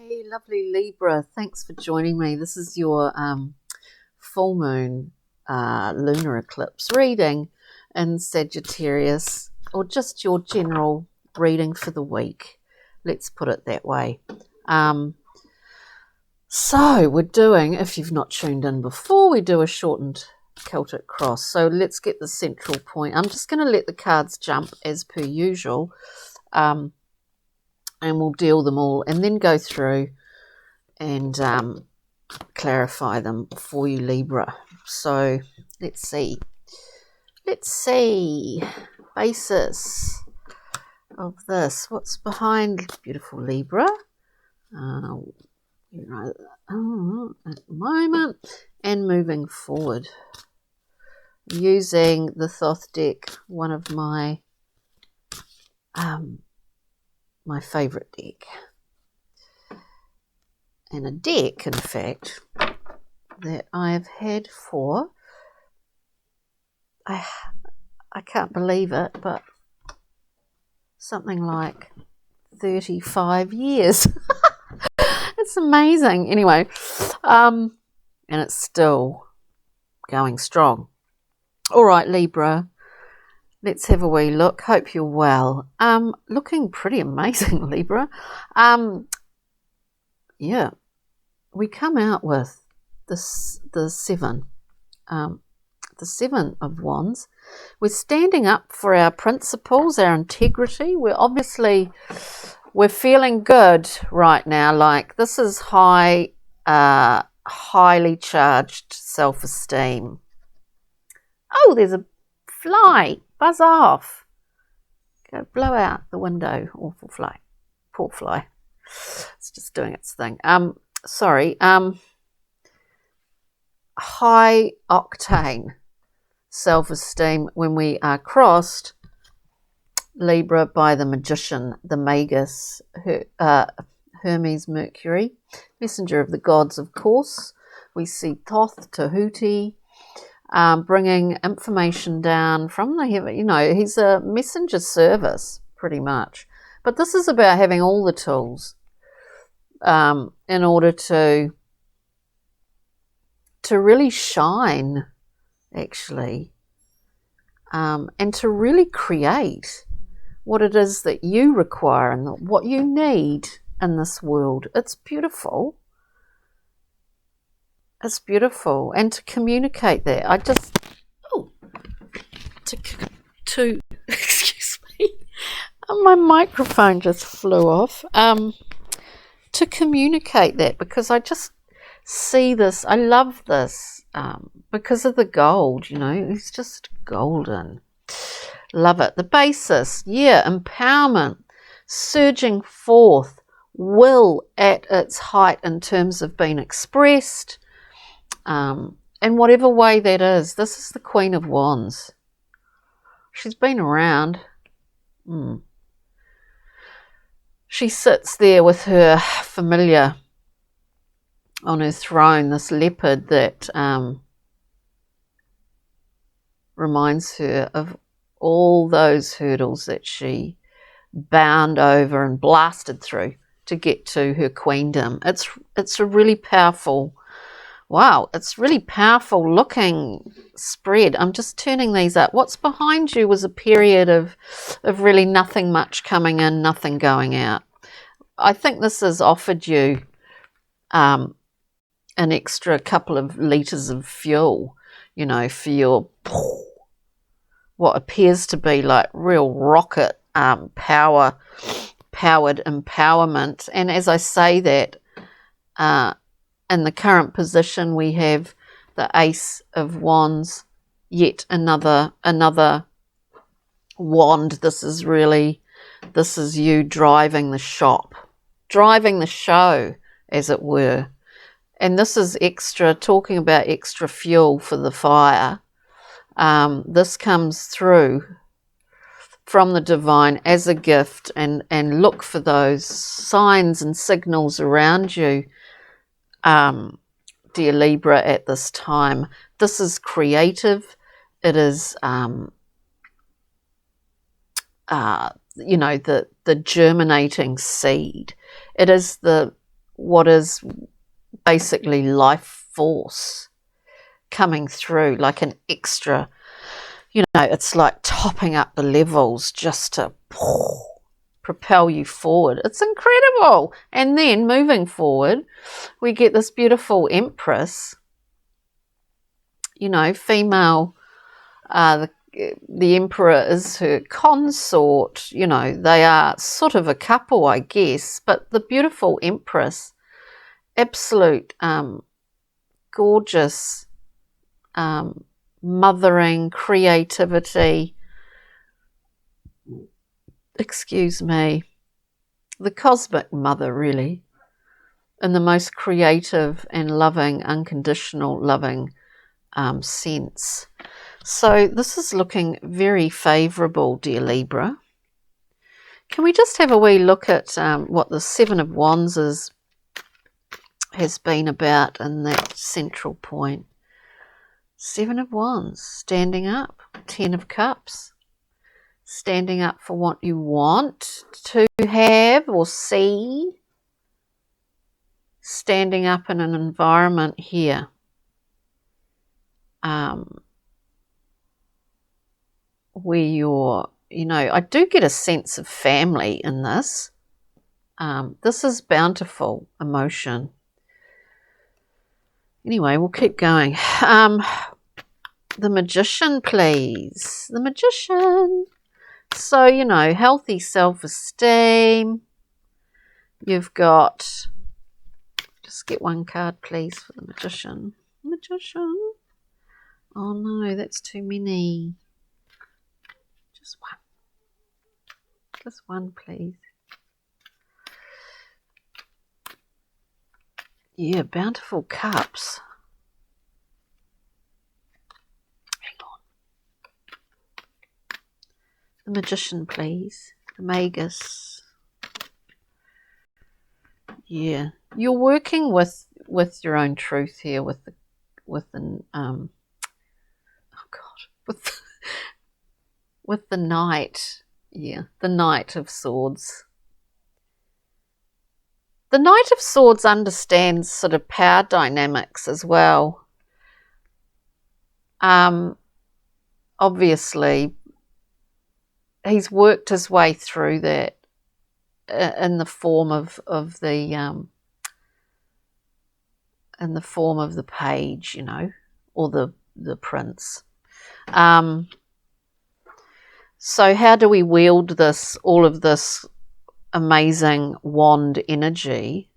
Hey, lovely Libra. Thanks for joining me. This is your full moon lunar eclipse reading in Sagittarius, or just your general reading for the week. Let's put it that way. So we're doing, if you've not tuned in before, we do a shortened Celtic cross. So let's get the central point. I'm just going to let the cards jump as per usual. And we'll deal them all and then go through and clarify them for you, Libra. So let's see. Basis of this. What's behind beautiful Libra? At the moment and moving forward. Using the Thoth deck, one of my my favourite deck. And a deck, in fact, that I have had for, I can't believe it, but something like 35 years. It's amazing. Anyway, and it's still going strong. All right, Libra. Let's have a wee look. Hope you're well. Looking pretty amazing, Libra. Yeah, we come out with the seven of wands. We're standing up for our principles, our integrity. We're feeling good right now. Like this is highly charged self-esteem. Oh, there's a fly. Buzz off. Go blow out the window. Awful fly. Poor fly. It's just doing its thing. Sorry. High octane self-esteem when we are crossed, Libra, by the magician, the magus, Hermes Mercury, messenger of the gods, of course. We see Thoth, Tahuti, bringing information down from the heaven. You know, he's a messenger service, pretty much. But this is about having all the tools in order to really shine, actually, and to really create what it is that you require and what you need in this world. It's beautiful. It's beautiful, and to communicate that, to excuse me, my microphone just flew off. To communicate that, because I just see this. I love this because of the gold. You know, it's just golden. Love it. The basis, yeah, empowerment, surging forth, will at its height in terms of being expressed. In whatever way that is. This is the Queen of Wands. She's been around. She sits there with her familiar on her throne, this leopard that reminds her of all those hurdles that she bound over and blasted through to get to her queendom. It's a really powerful. Wow, it's really powerful looking spread. I'm just turning these up. What's behind you was a period of really nothing much coming in, nothing going out. I think this has offered you an extra couple of litres of fuel, you know, for your what appears to be like real rocket powered empowerment. And as I say that, in the current position, we have the Ace of Wands, yet another wand. This is you driving the show, as it were. And this is extra, talking about extra fuel for the fire. This comes through from the divine as a gift, and look for those signs and signals around you, dear Libra, at this time. This is creative. It is, you know, the germinating seed. It is the what is basically life force coming through, like an extra, you know, it's like topping up the levels just to propel you forward. It's incredible. And then moving forward, we get this beautiful Empress, you know, female, the Emperor is her consort, you know, they are sort of a couple, I guess, but the beautiful Empress, absolute gorgeous, mothering, creativity, excuse me, the cosmic mother, really, in the most creative and loving, unconditional loving sense. So this is looking very favourable, dear Libra. Can we just have a wee look at what the Seven of Wands has been about in that central point? Seven of Wands, standing up. 10 of Cups, standing up for what you want to have or see. Standing up in an environment here. Where you're, you know, I do get a sense of family in this. This is bountiful emotion. Anyway, we'll keep going. The Magician, please. The Magician. So, you know, healthy self-esteem. You've got, just get one card, please, for the Magician. Magician. Oh, no, that's too many. Just one. Just one, please. Yeah, bountiful cups. Hang on. The Magician, please. The Magus. Yeah, you're working with your own truth here, with the oh God, with the Knight. Yeah, the Knight of Swords. The Knight of Swords understands sort of power dynamics as well. Obviously, he's worked his way through that in the form of the page, you know, or the prince. So how do we wield this, all of this amazing wand energy?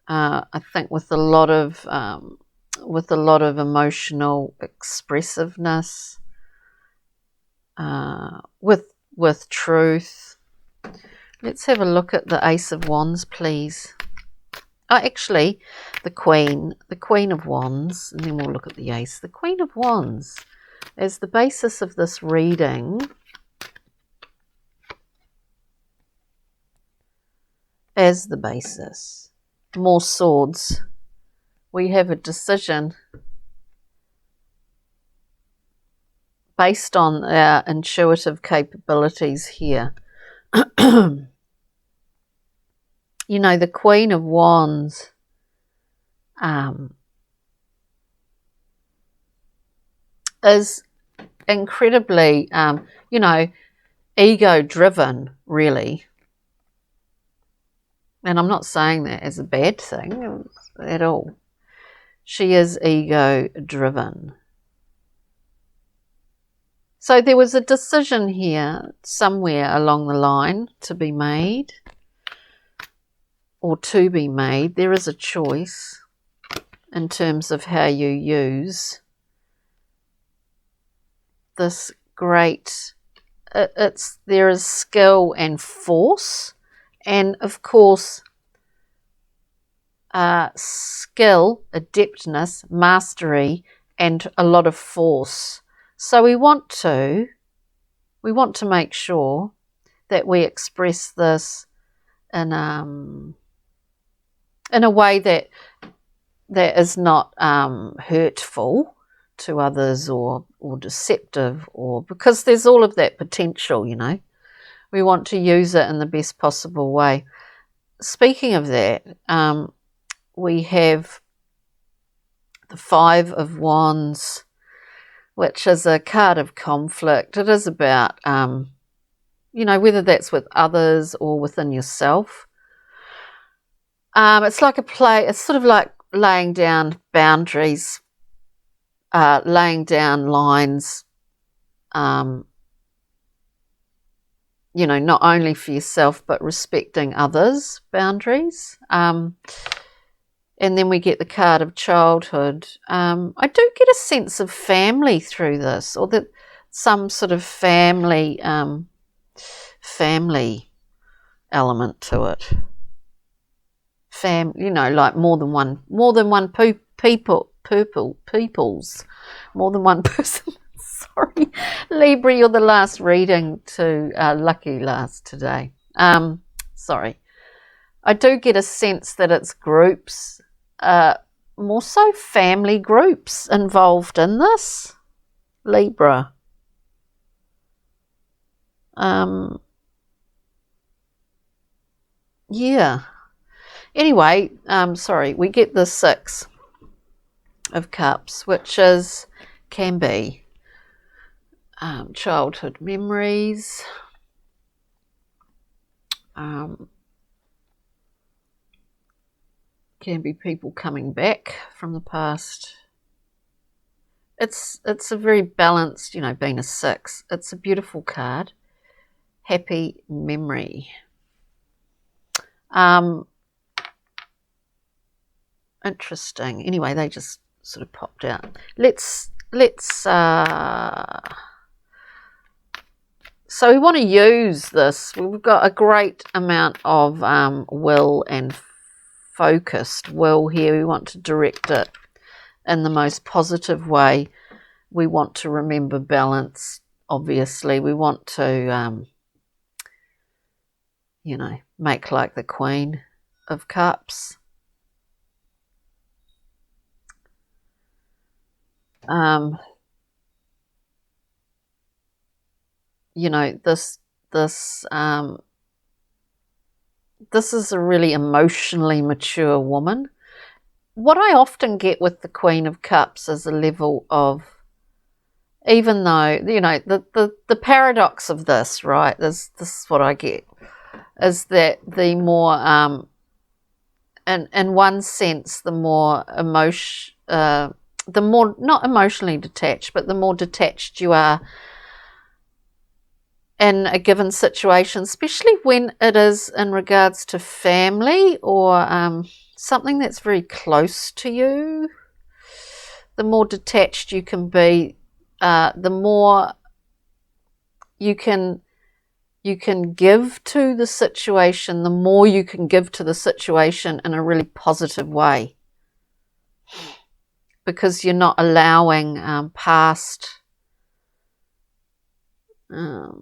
I think with a lot of emotional expressiveness, with truth. Let's have a look at the Ace of Wands, please. Oh, actually, the Queen of Wands, and then we'll look at the Ace. The Queen of Wands, as the basis of this reading, as the basis. More swords. We have a decision based on our intuitive capabilities here. You know, the Queen of Wands is incredibly, you know, ego-driven, really. And I'm not saying that as a bad thing at all. She is ego-driven. So there was a decision here somewhere along the line to be made, or to be made. There is a choice in terms of how you use this great, there is skill and force, and of course skill, adeptness, mastery, and a lot of force. So we want to make sure that we express this in a way that is not hurtful to others or deceptive, or because there's all of that potential, you know. We want to use it in the best possible way. speaking of that, we have the Five of Wands, which is a card of conflict. It is about, you know, whether that's with others or within yourself. It's like a play. It's sort of like laying down boundaries, laying down lines, you know, not only for yourself, but respecting others' boundaries. And then we get the card of childhood. I do get a sense of family through this, or that some sort of family element to it. You know, like more than one peoples, more than one person. Sorry, Libra, you're the last reading to Lucky Last today. Sorry. I do get a sense that it's groups, more so family groups involved in this, Libra. Yeah. Anyway, sorry, we get the Six of Cups, which can be childhood memories, can be people coming back from the past. It's a very balanced, you know, being a six. It's a beautiful card. Happy memory. Interesting. Anyway, they just sort of popped out. Let's so we want to use this. We've got a great amount of will and focused will here. We want to direct it in the most positive way. We want to remember balance, obviously. We want to, you know, make like the Queen of Cups. You know, this is a really emotionally mature woman. What I often get with the Queen of Cups is a level of, even though, you know, the paradox of this, right, this is what I get, is that the more, in one sense, the more the more, not emotionally detached, but the more detached you are in a given situation, especially when it is in regards to family or something that's very close to you, the more detached you can be, the more you can give to the situation, the more you can give to the situation in a really positive way, because you're not allowing past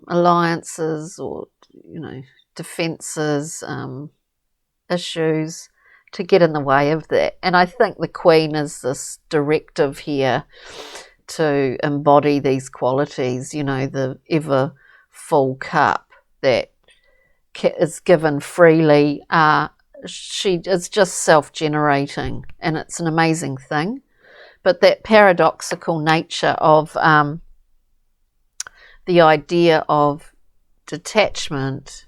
alliances or, you know, defenses, issues to get in the way of that. And I think the Queen is this directive here to embody these qualities, you know, the ever full cup that is given freely. She is just self-generating, and it's an amazing thing. But that paradoxical nature of the idea of detachment,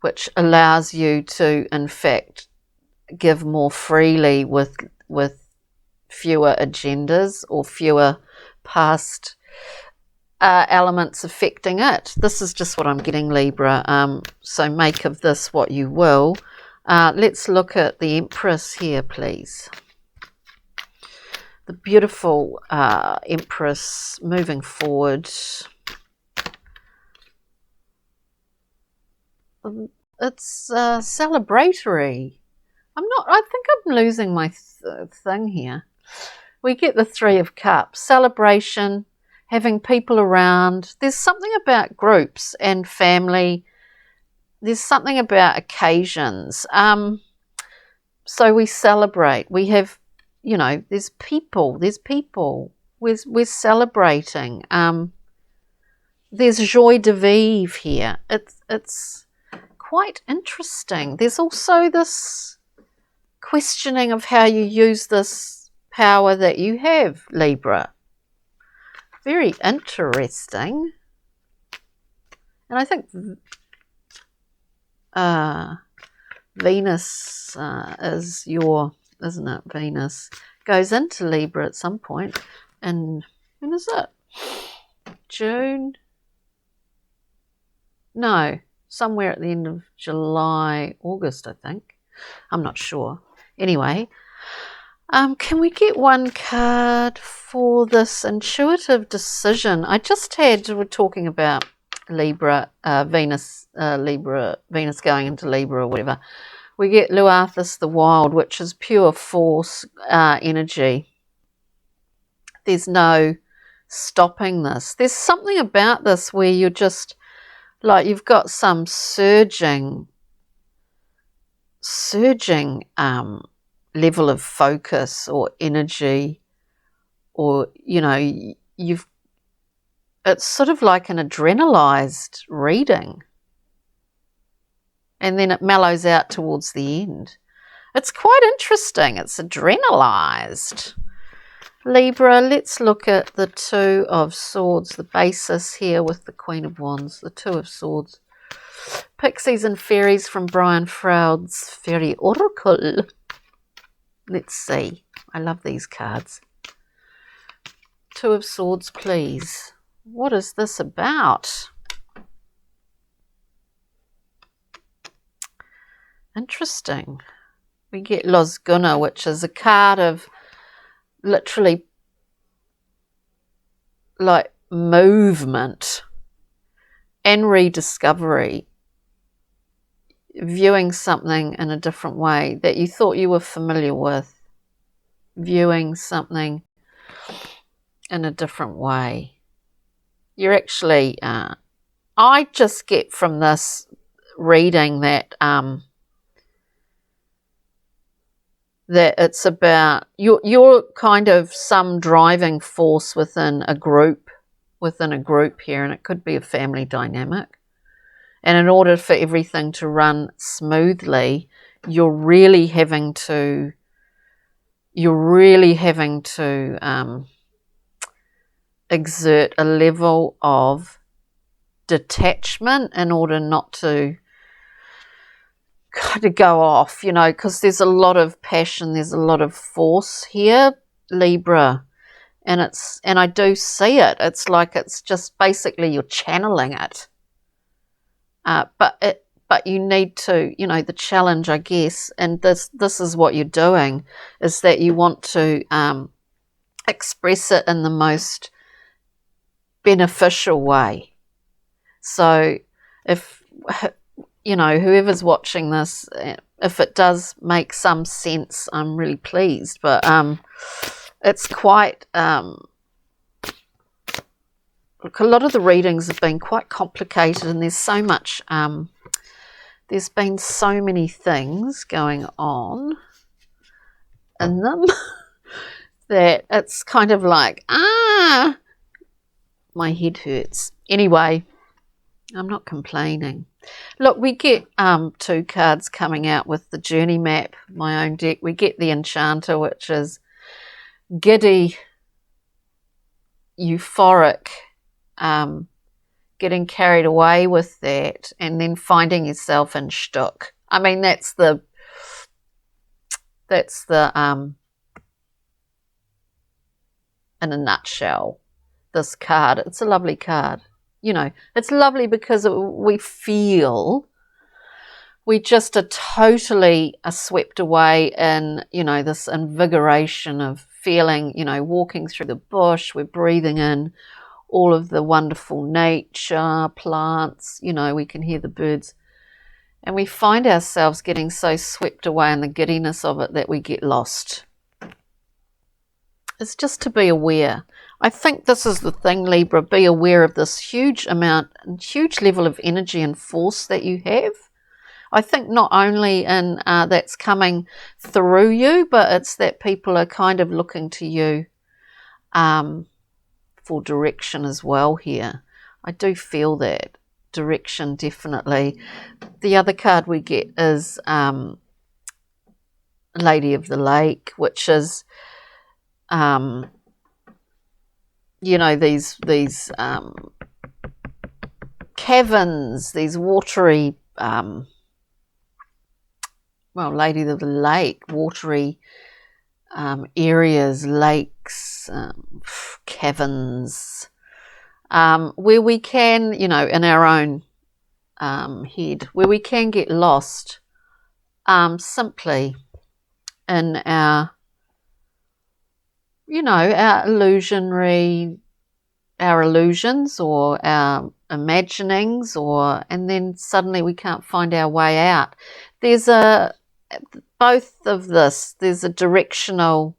which allows you to, in fact, give more freely with fewer agendas or fewer past elements affecting it. This is just what I'm getting, Libra. So make of this what you will. Let's look at the Empress here, please. The beautiful Empress moving forward. It's celebratory. I think I'm losing my thing here. We get the Three of Cups. Celebration, having people around. There's something about groups and family. There's something about occasions. So we celebrate. We have, you know, there's people. We're celebrating. There's joie de vivre here. It's quite interesting. There's also this questioning of how you use this power that you have, Libra. Very interesting. And I think Venus is your, isn't it? Venus goes into Libra at some point. And when is it? June? No, somewhere at the end of July, August, I think. I'm not sure. Anyway, can we get one card for this intuitive decision? I just had, we're talking about Libra, Venus going into Libra or whatever. We get Luarthus the Wild, which is pure force energy. There's no stopping this. There's something about this where you're just like, you've got some surging level of focus or energy, or, you know, it's sort of like an adrenalized reading, and then it mellows out towards the end. It's quite interesting. It's adrenalized. Libra, let's look at the Two of Swords, the basis here with the Queen of Wands, the Two of Swords. Pixies and Fairies from Brian Froud's Fairy Oracle. Let's see. I love these cards. Two of Swords, please. What is this about? Interesting. We get Losguna, which is a card of literally like movement and rediscovery, viewing something in a different way that you thought you were familiar with, viewing something in a different way. You're actually, I just get from this reading that that it's about you're kind of some driving force within a group here, and it could be a family dynamic. And in order for everything to run smoothly, you're really having to exert a level of detachment in order not to kind of go off, you know, because there's a lot of passion, there's a lot of force here, Libra, and I do see it. It's like it's just basically you're channeling it, but you need to, you know, the challenge, I guess, and this is what you're doing, is that you want to express it in the most beneficial way. So if, you know, whoever's watching this, if it does make some sense, I'm really pleased. But it's quite, look, a lot of the readings have been quite complicated, and there's so much, there's been so many things going on in them that it's kind of like, my head hurts. Anyway, I'm not complaining. Look, we get two cards coming out with the Journey Map, my own deck. We get the Enchanter, which is giddy, euphoric, getting carried away with that, and then finding yourself in shtuck. I mean, that's the in a nutshell, this card. It's a lovely card. You know, it's lovely because we just are totally swept away in, you know, this invigoration of feeling, you know, walking through the bush, we're breathing in all of the wonderful nature, plants, you know, we can hear the birds, and we find ourselves getting so swept away in the giddiness of it that we get lost. It's just to be aware. I think this is the thing, Libra, be aware of this huge level of energy and force that you have. I think not only in that's coming through you, but it's that people are kind of looking to you for direction as well here. I do feel that. direction, definitely. The other card we get is Lady of the Lake, which is, you know, these caverns, these watery, well, Lady of the Lake, watery areas, lakes, caverns, where we can, you know, in our own head, where we can get lost simply in our, you know, our illusions or our imaginings, and then suddenly we can't find our way out. There's both of this, there's a directional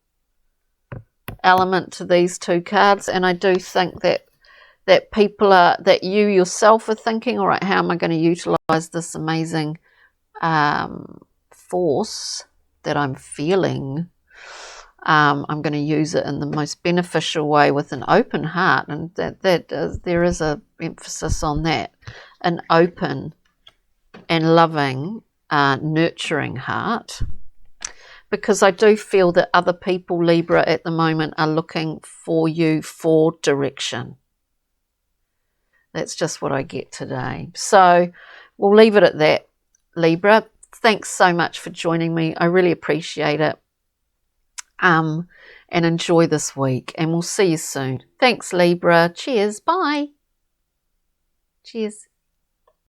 element to these two cards, and I do think that people are, that you yourself are thinking, all right, how am I going to utilize this amazing force that I'm feeling? I'm going to use it in the most beneficial way with an open heart, and there is a emphasis on that, an open and loving, nurturing heart, because I do feel that other people, Libra, at the moment are looking for you for direction. That's just what I get today. So we'll leave it at that, Libra. Thanks so much for joining me. I really appreciate it. And enjoy this week, and we'll see you soon. Thanks, Libra. Cheers. Bye. Cheers.